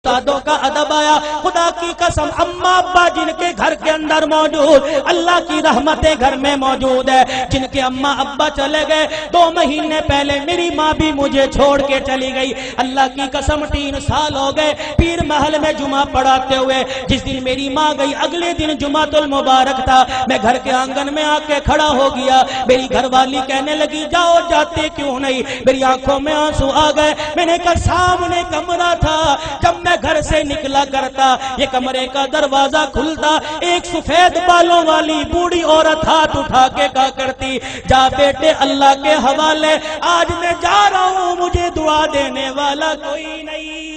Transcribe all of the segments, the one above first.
استادوں کا ادب آیا. خدا کی قسم اماں ابا جن کے گھر کے اندر موجود, اللہ کی رحمتیں گھر میں موجود ہے. جن کے اماں ابا چلے گئے 2 مہینے پہلے میری ماں بھی مجھے چھوڑ کے چلی گئی. اللہ کی قسم 3 سال ہو گئے پیر محل میں جمعہ پڑھاتے ہوئے. جس دن میری ماں گئی اگلے دن جمعۃ المبارک تھا. میں گھر کے آنگن میں آ کے کھڑا ہو گیا. میری گھر والی کہنے لگی جاؤ جاتے کیوں نہیں. میری آنکھوں میں آنسو آ گئے. میں نے کہا سامنے کمرہ تھا, جب میں گھر سے نکلا کرتا یہ کمرے کا دروازہ کھلتا, ایک سفید بالوں والی بوڑھی عورت ہاتھ اٹھا کے کہا کرتی جا بیٹے اللہ کے حوالے, آج میں جا رہا ہوں مجھے دعا دینے والا کوئی نہیں.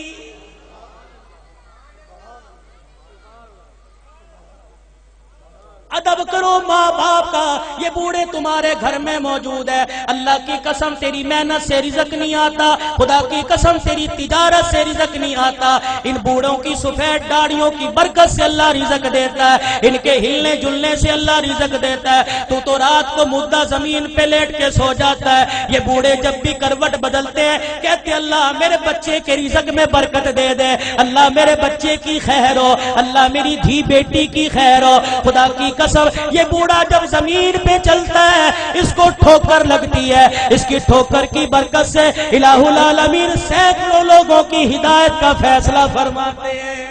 ادب کرو ماں باپ کا. یہ بوڑھے تمہارے گھر میں موجود ہے. اللہ کی قسم تیری محنت سے رزق نہیں آتا, خدا کی قسم تیری تجارت سے رزق نہیں آتا. ان بوڑھوں کی سفید داڑھیوں کی برکت سے اللہ رزق دیتا ہے, ان کے ہلنے جلنے سے اللہ رزق دیتا ہے. تو رات کو مردہ زمین پہ لیٹ کے سو جاتا ہے. یہ بوڑھے جب بھی کروٹ بدلتے ہیں کہتے اللہ میرے بچے کے رزق میں برکت دے دے, اللہ میرے بچے کی خیر ہو, اللہ میری دھی بیٹی کی خیر ہو. خدا کی قسم یہ بوڑھا جب زمین پہ چلتا ہے اس کو ٹھوکر لگتی ہے. اس کی ٹھوکر کی برکت سے الہ العالمین سینکڑوں لوگوں کی ہدایت کا فیصلہ فرماتے ہیں.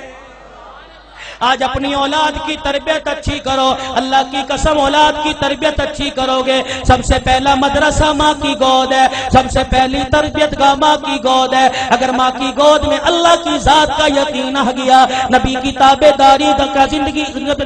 آج اپنی اولاد کی تربیت اچھی کرو. اللہ کی قسم اولاد کی تربیت اچھی کرو گے. سب سے پہلا مدرسہ ماں کی گود ہے, سب سے پہلی تربیت گاہ ماں کی گود ہے. اگر ماں کی گود میں اللہ کی ذات کا یقین آ گیا, نبی کی تابع داری کا زندگی,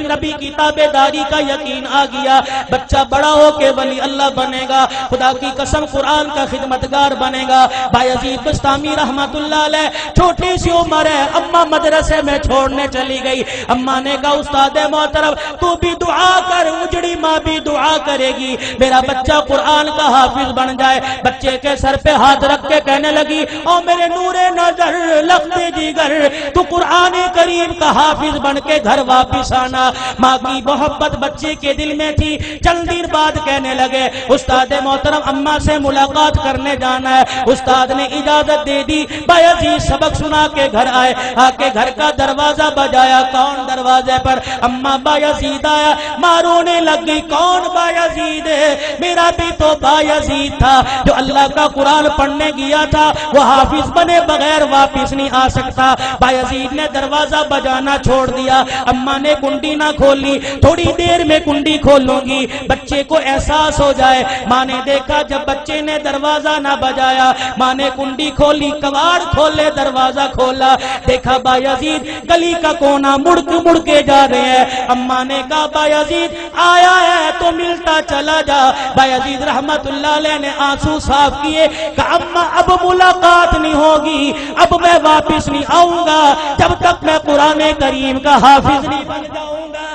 نبی کی تابع داری کا یقین آ گیا, بچہ بڑا ہو کے ولی اللہ بنے گا. خدا کی قسم قرآن کا خدمتگار بنے گا. بایزید بستامی رحمت اللہ علیہ چھوٹی سی عمر ہے, اماں مدرسے میں چھوڑنے چلی گئی. اماں نے کہا استاد محترم تو بھی دعا کر, اجڑی ماں بھی دعا کرے گی میرا بچہ قرآن کا حافظ بن جائے. بچے کے سر پہ ہاتھ رکھ کے کہنے لگی او میرے نور نظر لخت جگر تو قرآن کریم کا حافظ بن کے گھر واپس آنا. ماں کی محبت بچے کے دل میں تھی. چند دن بعد کہنے لگے استاد محترم اماں سے ملاقات کرنے جانا ہے. استاد نے اجازت دے دی. بایزید سبق سنا کے گھر آئے, آ کے گھر کا دروازہ بجایا. کون دروازے پر؟ اماں بایزید آیا. ماں رونے لگی کون بایزید ہے؟ میرا بھی تو بایزید تھا جو اللہ کا قرآن پڑھنے گیا تھا, وہ حافظ بنے بغیر واپس نہیں آ سکتا. بایزید نے دروازہ بجانا چھوڑ دیا. اماں نے کنڈی نہ کھولی, تھوڑی دیر میں کنڈی کھولوں گی بچے کو احساس ہو جائے. ماں نے دیکھا جب بچے نے دروازہ نہ بجایا, ماں نے کنڈی کھولی, کواڑ کھولے, دروازہ کھولا, دیکھا بایزید گلی کا کونا مڑ کے جا رہے ہیں. اماں نے کہا بایزید آیا ہے تو ملتا چلا جا. بایزید رحمت اللہ علیہ نے آنسو صاف کیے, کہا اماں اب ملاقات نہیں ہوگی, اب میں واپس نہیں آؤں گا جب تک میں قرآن کریم کا حافظ نہیں بن جاؤں گا.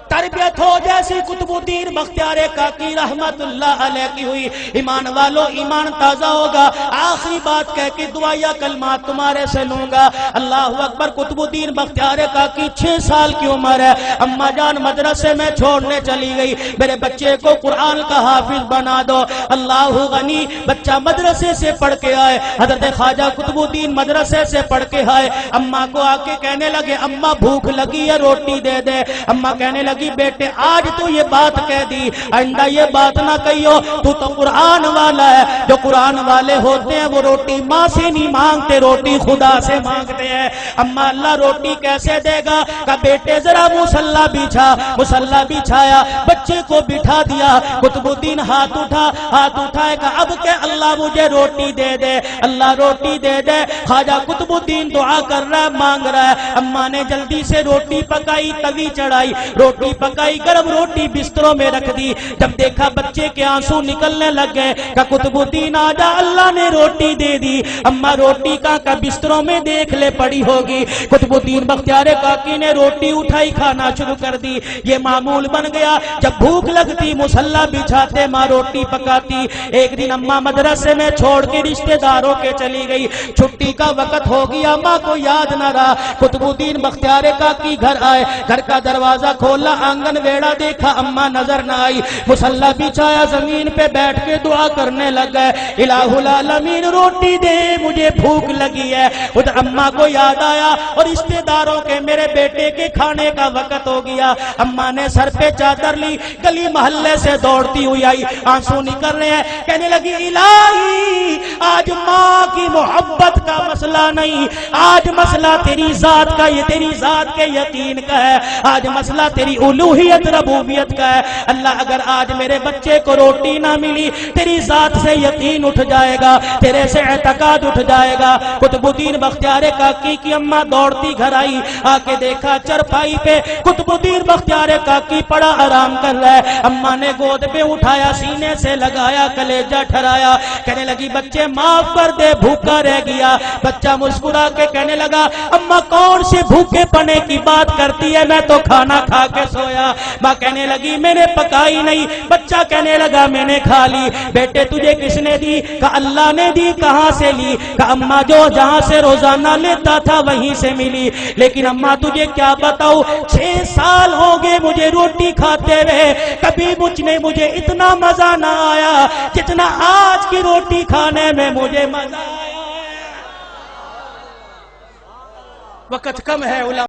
تربیت ہو جیسی قطب الدین بختیار کاکی رحمت اللہ علیہ کی ہوئی. ایمان والو ایمان تازہ ہوگا. آخری بات کہہ کے دعائیا کلمات تمہارے سے لوں گا. اللہ اکبر. قطب الدین بختیار کاکی 6 سال کی عمر ہے. اماں جان مدرسے میں چھوڑنے چلی گئی, میرے بچے کو قرآن کا حافظ بنا دو. اللہ غنی. بچہ مدرسے سے پڑھ کے آئے, حضرت خواجہ قطب الدین مدرسے سے پڑھ کے آئے. اماں کو آ کے کہنے لگے اماں بھوک لگی ہے روٹی دے دے. اماں کہنے لگی بیٹے آج تو یہ بات کہہ دی, آئندہ یہ بات نہ کہیو, تو قرآن والا ہے. جو قرآن والے ہوتے ہیں وہ روٹی ماں سے نہیں مانگتے, روٹی خدا سے مانگتے ہیں. اماں اللہ روٹی کیسے دے گا؟ کہ بیٹے ذرا مصلی بچھا. مصلی بچھایا, بچے کو بٹھا دیا. قطب الدین ہاتھ اٹھائے کہ اب کہ اللہ مجھے روٹی دے دے, اللہ روٹی دے دے. خواجہ قطب الدین دعا کر رہا ہے, مانگ رہا ہے. اماں نے جلدی سے روٹی پکائی, توی چڑھائی, روٹی پکائی, گرم روٹی بستروں میں رکھ دی. جب دیکھا بچے کے آنسو نکلنے لگ گئے کہ قطب الدین آجا اللہ نے روٹی دے دی. اماں روٹی کا بستروں میں دیکھ لے پڑی ہوگی. قطب الدین بختیار کاکی نے روٹی اٹھائی, کھانا شروع کر دی. یہ معمول بن گیا, جب بھوک لگتی مصلی بچھاتے, ماں روٹی پکاتی. ایک دن اماں مدرسے میں چھوڑ کے رشتہ داروں کے چلی گئی. چھٹی کا وقت ہو گیا, ماں کو یاد نہ رہا. قطب الدین بختیار کاکی گھر آئے, گھر کا دروازہ کھولا, آنگن ویڑا دیکھا اما نظر نہ آئی، مصلی بچھایا زمین پہ بیٹھ کے دعا کرنے لگا، الہ العالمین روٹی دے مجھے بھوک لگی ہے۔ خود اما کو یاد آیا اور رشتے داروں کے میرے بیٹے کے کھانے کا وقت ہو گیا۔ اما نے سر پہ چادر لی، گلی محلے سے دوڑتی ہوئی آئی، آنسو نکل رہے ہیں، کہنے لگی الہی آج ماں کی محبت کا مسئلہ نہیں، آج مسئلہ تیری ذات کا، یہ تیری ذات کے یقین کا ہے، آج مسئلہ تیری الوہیت ربوبیت کا ہے۔ اللہ اگر آج میرے بچے کو روٹی نہ ملی، تیری ذات سے یقین اٹھ جائے گا، تیرے سے اعتقاد اٹھ جائے گا۔ قطب الدین بختیار کاکی کی اماں دوڑتی گھر آئی، آ کے دیکھا چرپائی پہ قطب الدین بختیار کاکی پڑا آرام کر رہا ہے۔ اماں نے گود پہ اٹھایا، سینے سے لگایا، کلیجہ ٹھرایا، کہنے لگی بچے معاف کر دے، بھوکا رہ گیا۔ بچہ مسکرا کے کہنے لگا اماں کون سے بھوکے پنے کی بات کرتی ہے، میں تو کھانا کھا کے سویا۔ ماں کہنے لگی میں نے پکائی نہیں، بچہ کہنے لگا میں نے کھا لی۔ بیٹے تجھے کس نے دی؟ کہا اللہ نے دی۔ کہاں سے لی؟ کہا اماں جو جہاں سے روزانہ لیتا تھا وہیں سے ملی، لیکن اماں تجھے کیا بتاؤ 6 سال ہو گئے مجھے روٹی کھاتے ہوئے، کبھی مجھے اتنا مزہ نہ آیا جتنا آج کی روٹی کھانے میں مجھے مزہ آیا ہے۔ وقت کم ہے علماء